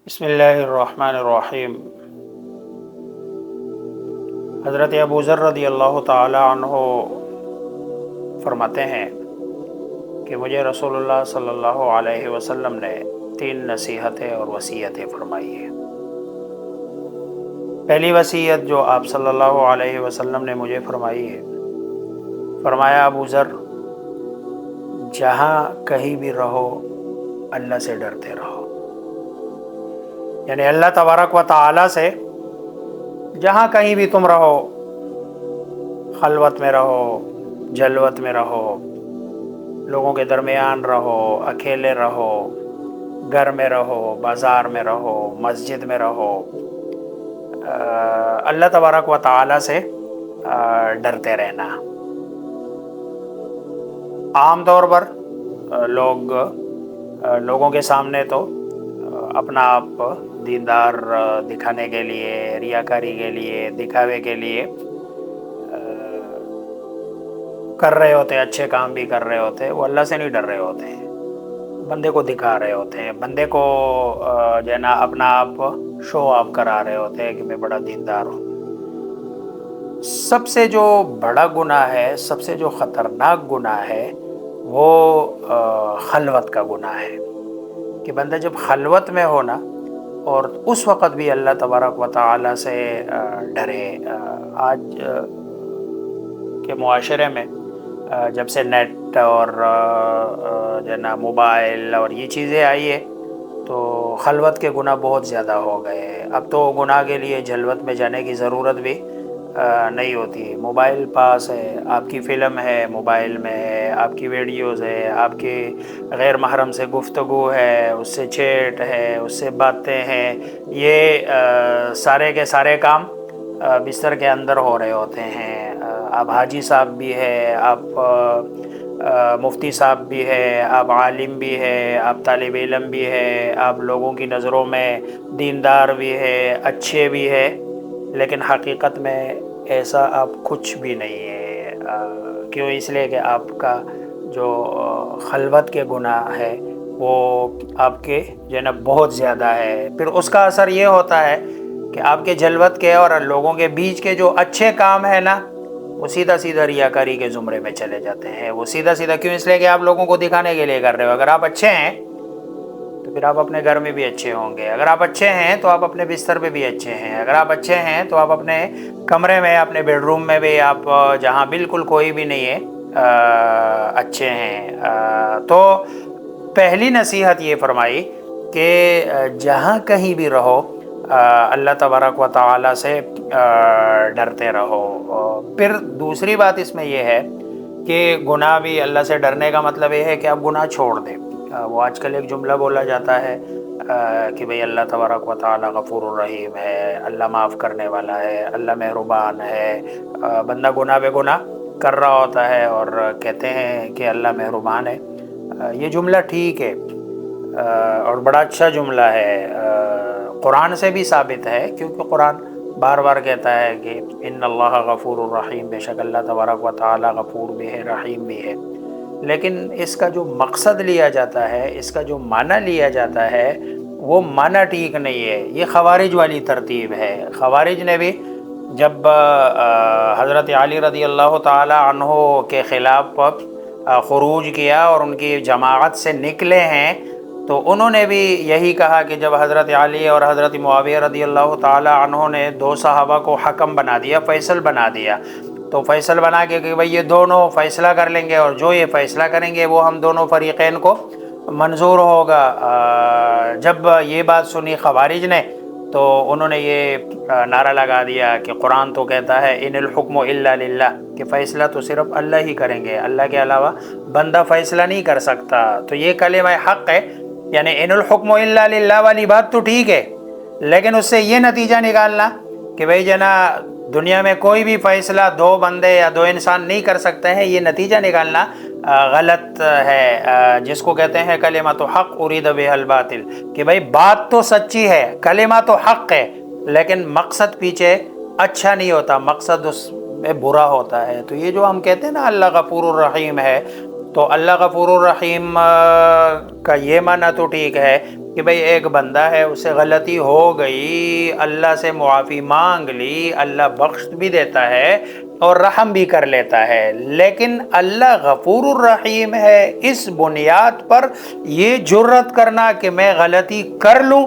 بسم اللہ الرحمن الرحیم۔ حضرت ابو ذر رضی اللہ تعالی عنہ فرماتے ہیں کہ مجھے رسول اللہ صلی اللہ علیہ وسلم نے 3 نصیحتیں اور وصیتیں فرمائی ہیں۔ پہلی وصیت جو آپ صلی اللہ علیہ وسلم نے مجھے فرمائی ہے، فرمایا ابو ذر جہاں کہیں بھی رہو اللہ سے ڈرتے رہو، یعنی اللہ تبارک و تعالی سے جہاں کہیں بھی تم رہو، خلوت میں رہو، جلوت میں رہو، لوگوں کے درمیان رہو، اکیلے رہو، گھر میں رہو، بازار میں رہو، مسجد میں رہو، اللہ تبارک و تعالی سے ڈرتے رہنا۔ عام طور پر لوگوں کے سامنے تو اپنا آپ دیندار دکھانے کے لیے، ریاکاری کے لیے، دکھاوے کے لیے کر رہے ہوتے، اچھے کام بھی کر رہے ہوتے، وہ اللہ سے نہیں ڈر رہے ہوتے ہیں، بندے کو دکھا رہے ہوتے ہیں، بندے کو جو ہے نا اپنا آپ شو آف کرا رہے ہوتے ہیں کہ میں بڑا دیندار ہوں۔ سب سے جو بڑا گناہ ہے، سب سے جو خطرناک گناہ ہے، وہ خلوت کا گناہ ہے کہ بندہ جب خلوت میں ہونا اور اس وقت بھی اللہ تبارک و تعالی سے ڈرے۔ آج کے معاشرے میں جب سے نیٹ اور جو ہے نا موبائل اور یہ چیزیں آئی ہے تو خلوت کے گناہ بہت زیادہ ہو گئے۔ اب تو گناہ کے لیے جلوت میں جانے کی ضرورت بھی نہیں ہوتی، موبائل پاس ہے، آپ کی فلم ہے موبائل میں ہے، آپ کی ویڈیوز ہے، آپ کی غیر محرم سے گفتگو ہے، اس سے چیٹ ہے، اس سے باتیں ہیں، یہ سارے کے سارے کام بستر کے اندر ہو رہے ہوتے ہیں۔ آپ حاجی صاحب بھی ہے، آپ مفتی صاحب بھی ہے، آپ عالم بھی ہے، آپ طالب علم بھی ہے، آپ لوگوں کی نظروں میں دیندار بھی ہے، اچھے بھی ہے، لیکن حقیقت میں ایسا آپ کچھ بھی نہیں ہے۔ کیوں؟ اس لیے کہ آپ کا جو خلوت کے گناہ ہے وہ آپ کے جو ہے نا بہت زیادہ ہے۔ پھر اس کا اثر یہ ہوتا ہے کہ آپ کے جلوت کے اور لوگوں کے بیچ کے جو اچھے کام ہیں نا، وہ سیدھا سیدھا ریاکاری کے زمرے میں چلے جاتے ہیں۔ وہ سیدھا سیدھا کیوں؟ اس لیے کہ آپ لوگوں کو دکھانے کے لیے کر رہے ہو۔ اگر آپ اچھے ہیں تو پھر آپ اپنے گھر میں بھی اچھے ہوں گے، اگر آپ اچھے ہیں تو آپ اپنے بستر پہ بھی اچھے ہیں، اگر آپ اچھے ہیں تو آپ اپنے کمرے میں، اپنے بیڈ روم میں بھی، آپ جہاں بالکل کوئی بھی نہیں ہے اچھے ہیں۔ تو پہلی نصیحت یہ فرمائی کہ جہاں کہیں بھی رہو اللہ تبارک و تعالی سے ڈرتے رہو۔ پھر دوسری بات اس میں یہ ہے کہ گناہ بھی، اللہ سے ڈرنے کا مطلب یہ ہے کہ آپ گناہ چھوڑ دیں۔ وہ آج کل ایک جملہ بولا جاتا ہے کہ بھئی اللہ تبارک و تعالی غفور الرحیم ہے، اللہ معاف کرنے والا ہے، اللہ مہربان ہے۔ بندہ گناہ بے گناہ کر رہا ہوتا ہے اور کہتے ہیں کہ اللہ مہربان ہے۔ یہ جملہ ٹھیک ہے اور بڑا اچھا جملہ ہے، قرآن سے بھی ثابت ہے، کیونکہ قرآن بار بار کہتا ہے کہ ان اللہ غفور الرحیم، بے شک اللہ تبارک و تعالی غفور بھی ہے، رحیم بھی ہے۔ لیکن اس کا جو مقصد لیا جاتا ہے، اس کا جو معنی لیا جاتا ہے، وہ معنی ٹھیک نہیں ہے۔ یہ خوارج والی ترتیب ہے۔ خوارج نے بھی جب حضرت علی رضی اللہ تعالی عنہ کے خلاف خروج کیا اور ان کی جماعت سے نکلے ہیں، تو انہوں نے بھی یہی کہا کہ جب حضرت علی اور حضرت معاویہ رضی اللہ تعالی عنہ نے 2 صحابہ کو حکم بنا دیا، فیصل بنا دیا، تو فیصل بنا کے کہ بھئی یہ دونوں فیصلہ کر لیں گے اور جو یہ فیصلہ کریں گے وہ ہم دونوں فریقین کو منظور ہوگا۔ جب یہ بات سنی خوارج نے تو انہوں نے یہ نعرہ لگا دیا کہ قرآن تو کہتا ہے ان الحکم الا للہ، کہ فیصلہ تو صرف اللہ ہی کریں گے، اللہ کے علاوہ بندہ فیصلہ نہیں کر سکتا۔ تو یہ کلمہ حق ہے، یعنی ان الحکم الا للہ والی بات تو ٹھیک ہے، لیکن اس سے یہ نتیجہ نکالنا کہ بھئی جناب دنیا میں کوئی بھی فیصلہ 2 بندے یا 2 انسان نہیں کر سکتے ہیں، یہ نتیجہ نکالنا غلط ہے، جس کو کہتے ہیں کلمۃ حق ارید بہ الباطل، کہ بھئی بات تو سچی ہے، کلمہ تو حق ہے، لیکن مقصد پیچھے اچھا نہیں ہوتا، مقصد اس میں برا ہوتا ہے۔ تو یہ جو ہم کہتے ہیں نا اللہ غفور الرحیم ہے، تو اللہ غفور الرحیم کا یہ معنی تو ٹھیک ہے کہ بھئی ایک بندہ ہے، اس سے غلطی ہو گئی، اللہ سے معافی مانگ لی، اللہ بخش بھی دیتا ہے اور رحم بھی کر لیتا ہے، لیکن اللہ غفور الرحیم ہے، اس بنیاد پر یہ جرت کرنا کہ میں غلطی کر لوں،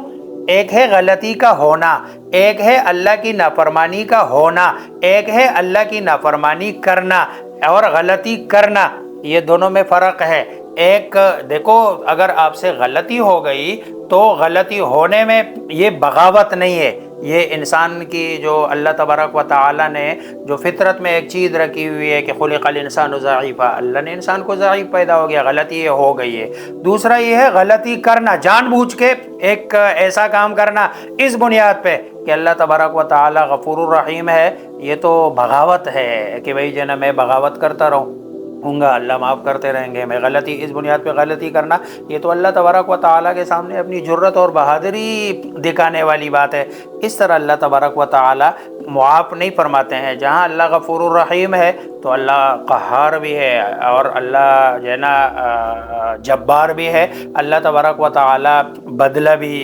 ایک ہے غلطی کا ہونا، ایک ہے اللہ کی نافرمانی کا ہونا، ایک ہے اللہ کی نافرمانی کرنا اور غلطی کرنا، یہ دونوں میں فرق ہے۔ ایک دیکھو، اگر آپ سے غلطی ہو گئی تو غلطی ہونے میں یہ بغاوت نہیں ہے، یہ انسان کی جو اللہ تبارک و تعالی نے جو فطرت میں ایک چیز رکھی ہوئی ہے کہ خلق الانسان ضعیفا، اللہ نے انسان کو ضعیف پیدا ہو گیا، غلطی یہ ہو گئی ہے۔ دوسرا یہ ہے غلطی کرنا، جان بوجھ کے ایک ایسا کام کرنا اس بنیاد پہ کہ اللہ تبارک و تعالی غفور الرحیم ہے، یہ تو بغاوت ہے کہ بھئی جنا میں بغاوت کرتا رہوں ہوں گا، اللہ معاف کرتے رہیں گے، میں غلطی اس بنیاد پہ غلطی کرنا، یہ تو اللہ تبارک و تعالیٰ کے سامنے اپنی جرت اور بہادری دکھانے والی بات ہے۔ اس طرح اللہ تبارک و تعالیٰ معاف نہیں فرماتے ہیں۔ جہاں اللہ غفور الرحیم ہے تو اللہ قہار بھی ہے اور اللہ جو ہے نا جبار بھی ہے، اللہ تبارک و تعالیٰ بدلہ بھی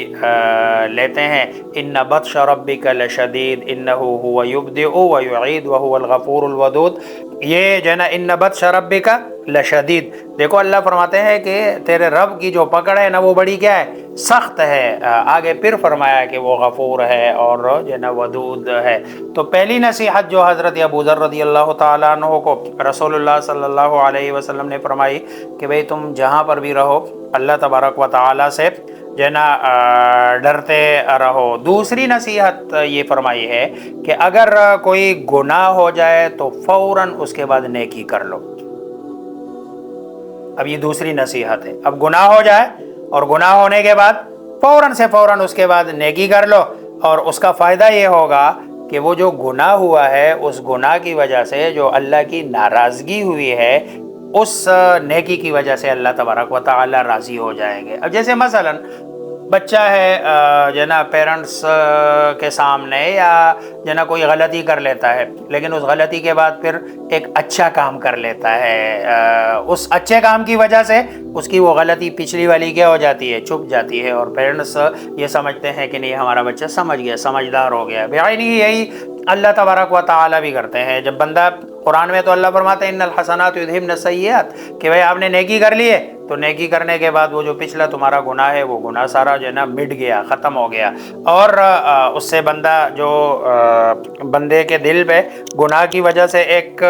لیتے ہیں۔ ان بطش ربک لشدید انہ هو یبدئ ویعید وهو الغفور الودود، یہ جو ہے نا ان بطش ربک لشدید، دیکھو اللہ فرماتے ہیں کہ تیرے رب کی جو پکڑ ہے نا وہ بڑی کیا ہے، سخت ہے۔ آگے پھر فرمایا کہ وہ غفور ہے اور جو ہے نا ودود ہے۔ تو پہلی نصیحت جو حضرت ابو ذر رضی اللہ تعالیٰ عنہ کو رسول اللہ صلی اللہ علیہ وسلم نے فرمائی کہ بھئی تم جہاں پر بھی رہو اللہ تبارک و تعالیٰ سے جو ہے نا ڈرتے رہو۔ دوسری نصیحت یہ فرمائی ہے کہ اگر کوئی گناہ ہو جائے تو فوراً اس کے بعد نیکی کر لو۔ اب یہ دوسری نصیحت ہے، اب گناہ ہو جائے اور گناہ ہونے کے بعد فوراً اس کے بعد نیکی کر لو، اور اس کا فائدہ یہ ہوگا کہ وہ جو گناہ ہوا ہے اس گناہ کی وجہ سے جو اللہ کی ناراضگی ہوئی ہے اس نیکی کی وجہ سے اللہ تبارک و تعالی راضی ہو جائیں گے۔ اب جیسے مثلاً بچہ ہے جو نا پیرنٹس کے سامنے یا جو نا کوئی غلطی کر لیتا ہے، لیکن اس غلطی کے بعد پھر ایک اچھا کام کر لیتا ہے، اس اچھے کام کی وجہ سے اس کی وہ غلطی پچھلی والی کیا ہو جاتی ہے، چھپ جاتی ہے، اور پیرنٹس یہ سمجھتے ہیں کہ نہیں ہمارا بچہ سمجھ گیا، سمجھدار ہو گیا۔ بھائی نہیں، یہی اللہ تبارک و تعالی بھی کرتے ہیں۔ جب بندہ قرآن میں تو اللہ فرماتے ہیں ان الحسنات یذہبن السیئات، کہ بھائی آپ نے نیکی کر لی ہے تو نیکی کرنے کے بعد وہ جو پچھلا تمہارا گناہ ہے وہ گناہ سارا جو ہے نا مٹ گیا، ختم ہو گیا، اور اس سے بندہ جو بندے کے دل پہ گناہ کی وجہ سے ایک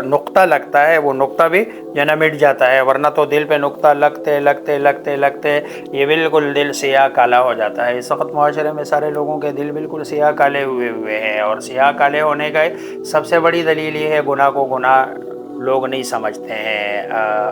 نقطہ لگتا ہے وہ نقطہ بھی جو ہے نا مٹ جاتا ہے، ورنہ تو دل پہ نقطہ لگتے یہ بالکل دل سیاہ کالا ہو جاتا ہے۔ اس وقت معاشرے میں سارے لوگوں کے دل بالکل سیاہ کالے ہوئے ہیں، اور سیاہ کالے ہونے کا سب سے بڑی دلیل یہ ہے گناہ کو گناہ لوگ نہیں سمجھتے ہیں،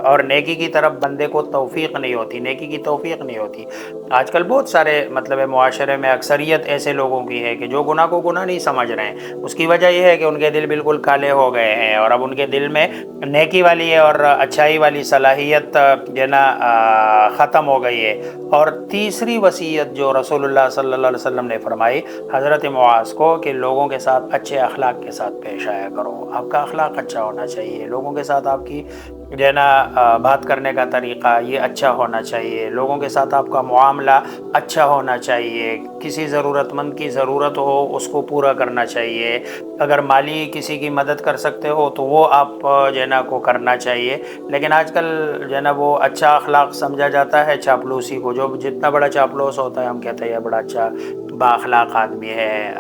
اور نیکی کی طرف بندے کو توفیق نہیں ہوتی، نیکی کی توفیق نہیں ہوتی۔ آج کل بہت سارے معاشرے میں اکثریت ایسے لوگوں کی ہے کہ جو گناہ کو گناہ نہیں سمجھ رہے ہیں، اس کی وجہ یہ ہے کہ ان کے دل بالکل کالے ہو گئے ہیں، اور اب ان کے دل میں نیکی والی ہے اور اچھائی والی صلاحیت جو ہے نا ختم ہو گئی ہے۔ اور تیسری وصیت جو رسول اللہ صلی اللہ علیہ وسلم نے فرمائی حضرت معاذ کو کہ لوگوں کے ساتھ اچھے اخلاق کے ساتھ پیش آیا کرو، آپ کا اخلاق اچھا ہونا چاہیے، لوگوں کے ساتھ آپ کی جو ہے نا بات کرنے کا طریقہ یہ اچھا ہونا چاہیے، لوگوں کے ساتھ آپ کا معاملہ اچھا ہونا چاہیے، کسی ضرورت مند کی ضرورت ہو اس کو پورا کرنا چاہیے، اگر مالی کسی کی مدد کر سکتے ہو تو وہ آپ جو ہے نا کو کرنا چاہیے۔ لیکن آج کل جو ہے نا وہ اچھا اخلاق سمجھا جاتا ہے چاپلوسی کو، جو جتنا بڑا چاپلوس ہوتا ہے ہم کہتے ہیں یہ بڑا اچھا با اخلاق آدمی ہے۔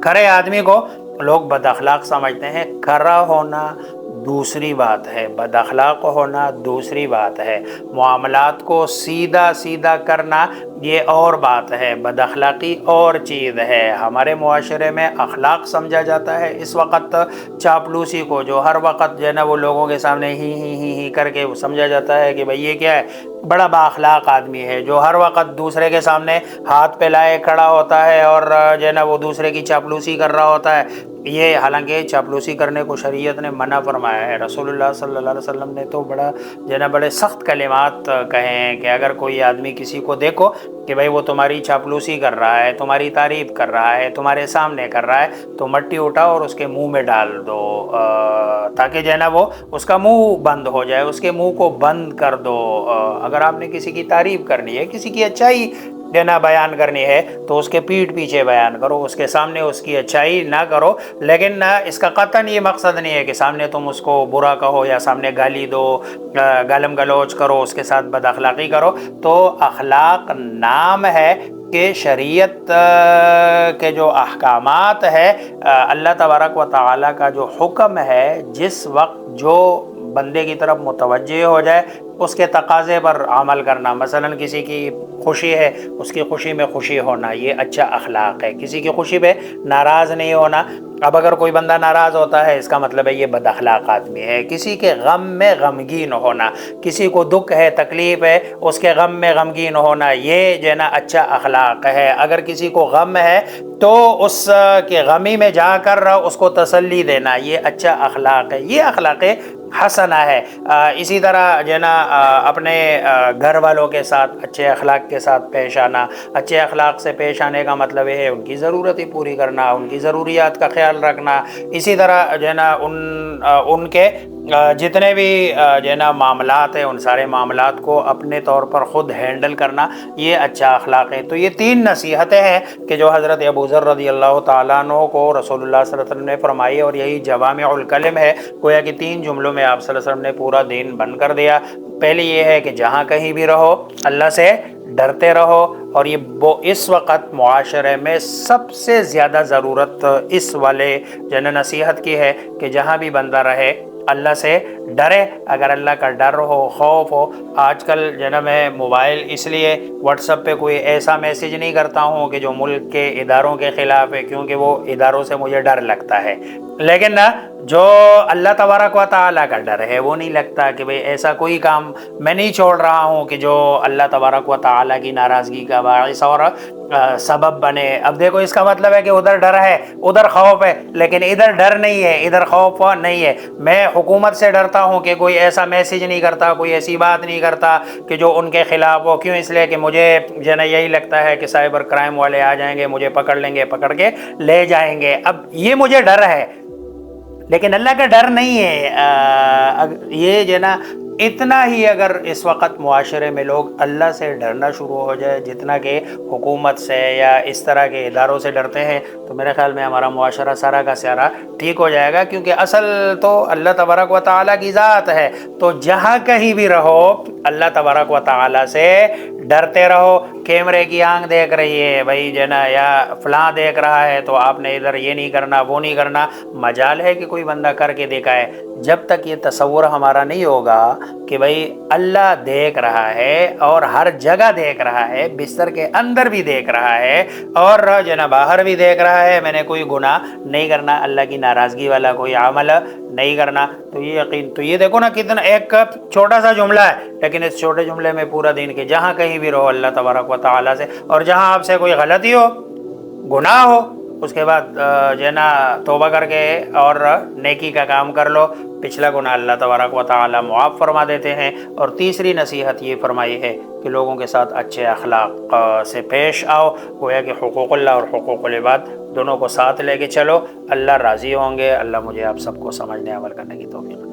کھرے آدمی کو لوگ بد اخلاق سمجھتے ہیں، کھرا ہونا دوسری بات ہے، بد اخلاق ہونا دوسری بات ہے، معاملات کو سیدھا کرنا یہ اور بات ہے، بد اخلاقی اور چیز ہے۔ ہمارے معاشرے میں اخلاق سمجھا جاتا ہے اس وقت چاپلوسی کو، جو ہر وقت جو ہے نا وہ لوگوں کے سامنے ہی کر کے سمجھا جاتا ہے کہ بھئی یہ کیا ہے، بڑا با اخلاق آدمی ہے، جو ہر وقت دوسرے کے سامنے ہاتھ پھیلائے کھڑا ہوتا ہے اور جو ہے نا وہ دوسرے کی چاپلوسی کر رہا ہوتا ہے۔ یہ حالانکہ چاپلوسی کرنے کو شریعت نے منع فرمایا ہے، رسول اللہ صلی اللہ علیہ وسلم نے تو بڑا جو ہے نا بڑے سخت کلمات کہے ہیں کہ اگر کوئی آدمی کسی کو دیکھو کہ بھائی وہ تمہاری چاپلوسی کر رہا ہے، تمہاری تعریف کر رہا ہے، تمہارے سامنے کر رہا ہے، تو مٹی اٹھاؤ اور اس کے منہ میں ڈال دو، تاکہ جو ہے نا وہ اس کا منہ بند ہو جائے، اس کے منہ کو بند کر دو۔ اگر آپ نے کسی کی تعریف کرنی ہے، کسی کی اچھائی دینا بیان کرنی ہے، تو اس کے پیٹھ پیچھے بیان کرو، اس کے سامنے اس کی اچھائی نہ کرو، لیکن اس کا قطعاً یہ مقصد نہیں ہے کہ سامنے تم اس کو برا کہو یا سامنے گالی دو، گالم گلوچ کرو، اس کے ساتھ بد اخلاقی کرو۔ تو اخلاق نام ہے کہ شریعت کے جو احکامات ہے، اللہ تبارک و تعالیٰ کا جو حکم ہے، جس وقت جو بندے کی طرف متوجہ ہو جائے اس کے تقاضے پر عمل کرنا۔ مثلا کسی کی خوشی ہے، اس کی خوشی میں خوشی ہونا، یہ اچھا اخلاق ہے۔ کسی کی خوشی پہ ناراض نہیں ہونا۔ اب اگر کوئی بندہ ناراض ہوتا ہے، اس کا مطلب ہے یہ بد اخلاق آدمی ہے۔ کسی کے غم میں غمگین ہونا، کسی کو دکھ ہے، تکلیف ہے، اس کے غم میں غمگین ہونا، یہ جو ہے نا اچھا اخلاق ہے۔ اگر کسی کو غم ہے تو اس کے غمی میں جا کر اس کو تسلی دینا، یہ اچھا اخلاق ہے، یہ اخلاق حسنہ ہے۔ اسی طرح جو ہے نا اپنے گھر والوں کے ساتھ اچھے اخلاق کے ساتھ پیش آنا۔ اچھے اخلاق سے پیش آنے کا مطلب یہ ہے ان کی ضرورتیں پوری کرنا، ان کی ضروریات کا خیال رکھنا۔ اسی طرح جو ہے نا ان کے جتنے بھی جو ہے نا معاملات ہیں، ان سارے معاملات کو اپنے طور پر خود ہینڈل کرنا، یہ اچھا اخلاق ہے۔ تو یہ 3 نصیحتیں ہیں کہ جو حضرت ابو ذر رضی اللہ تعالیٰ عنہ کو رسول اللہ صلی اللہ علیہ وسلم نے فرمائی، اور یہی جوامع الکلم ہے، گویا کہ 3 جملوں میں آپ صلی اللہ علیہ وسلم نے پورا دین بند کر دیا۔ پہلی یہ ہے کہ جہاں کہیں بھی رہو اللہ سے ڈرتے رہو، اور یہ اس وقت معاشرے میں سب سے زیادہ ضرورت اس والے جو ہے نا نصیحت کی ہے کہ جہاں بھی بندہ رہے اللہ سے ڈرے۔ اگر اللہ کا ڈر ہو، خوف ہو۔ آج کل جو ہے نا میں موبائل اس لیے واٹس ایپ پہ کوئی ایسا میسیج نہیں کرتا ہوں کہ جو ملک کے اداروں کے خلاف ہے، کیونکہ وہ اداروں سے مجھے ڈر لگتا ہے، لیکن نا جو اللہ تبارک و تعالیٰ کا ڈر ہے وہ نہیں لگتا کہ بھئی ایسا کوئی کام میں نہیں چھوڑ رہا ہوں کہ جو اللہ تبارک و تعالیٰ کی ناراضگی کا باعث اور سبب بنے۔ اب دیکھو اس کا مطلب ہے کہ ادھر ڈر ہے، ادھر خوف ہے، لیکن ادھر ڈر نہیں ہے، ادھر خوف نہیں ہے۔ میں حکومت سے ڈرتا ہوں کہ کوئی ایسا میسیج نہیں کرتا، کوئی ایسی بات نہیں کرتا کہ جو ان کے خلاف ہو۔ کیوں؟ اس لیے کہ مجھے جو نا یہی لگتا ہے کہ سائبر کرائم والے آ جائیں گے، مجھے پکڑ لیں گے، پکڑ کے لے جائیں گے۔ اب یہ مجھے ڈر ہے، لیکن اللہ کا ڈر نہیں ہے۔ یہ جو ہے نا اتنا ہی اگر اس وقت معاشرے میں لوگ اللہ سے ڈرنا شروع ہو جائے جتنا کہ حکومت سے یا اس طرح کے اداروں سے ڈرتے ہیں، تو میرے خیال میں ہمارا معاشرہ سارا کا سارا ٹھیک ہو جائے گا، کیونکہ اصل تو اللہ تبارک و تعالیٰ کی ذات ہے۔ تو جہاں کہیں بھی رہو اللہ تبارک و تعالیٰ سے ڈرتے رہو۔ کیمرے کی آنکھ دیکھ رہی ہے بھائی جو ہے نا، یا فلاں دیکھ رہا ہے، تو آپ نے ادھر یہ نہیں کرنا، وہ نہیں کرنا۔ مجال ہے کہ کوئی بندہ کر کے دکھائے۔ جب تک یہ تصور ہمارا نہیں ہوگا کہ بھائی اللہ دیکھ رہا ہے اور ہر جگہ دیکھ رہا ہے، بستر کے اندر بھی دیکھ رہا ہے اور جو ہے نا باہر بھی دیکھ رہا ہے، میں نے کوئی گناہ نہیں کرنا، اللہ کی ناراضگی والا کوئی عمل نہیں کرنا، تو یہ یقین، تو یہ دیکھو نا کتنا ایک چھوٹا سا جملہ ہے، لیکن اس چھوٹے جملے میں پورا دین کہ جہاں کہیں بھی رہو اللہ تبارک و تعالیٰ سے، اور جہاں آپ سے کوئی غلطی ہو، گناہ ہو، اس کے بعد جو ہے نا توبہ کر کے اور نیکی کا کام کر لو، پچھلا گناہ اللہ تبارک و تعالیٰ معاف فرما دیتے ہیں۔ اور تیسری نصیحت یہ فرمائی ہے کہ لوگوں کے ساتھ اچھے اخلاق سے پیش آؤ، گویا کہ حقوق اللہ اور حقوق العباد دونوں کو ساتھ لے کے چلو، اللہ راضی ہوں گے۔ اللہ مجھے آپ سب کو سمجھنے عمل کرنے کی توفیق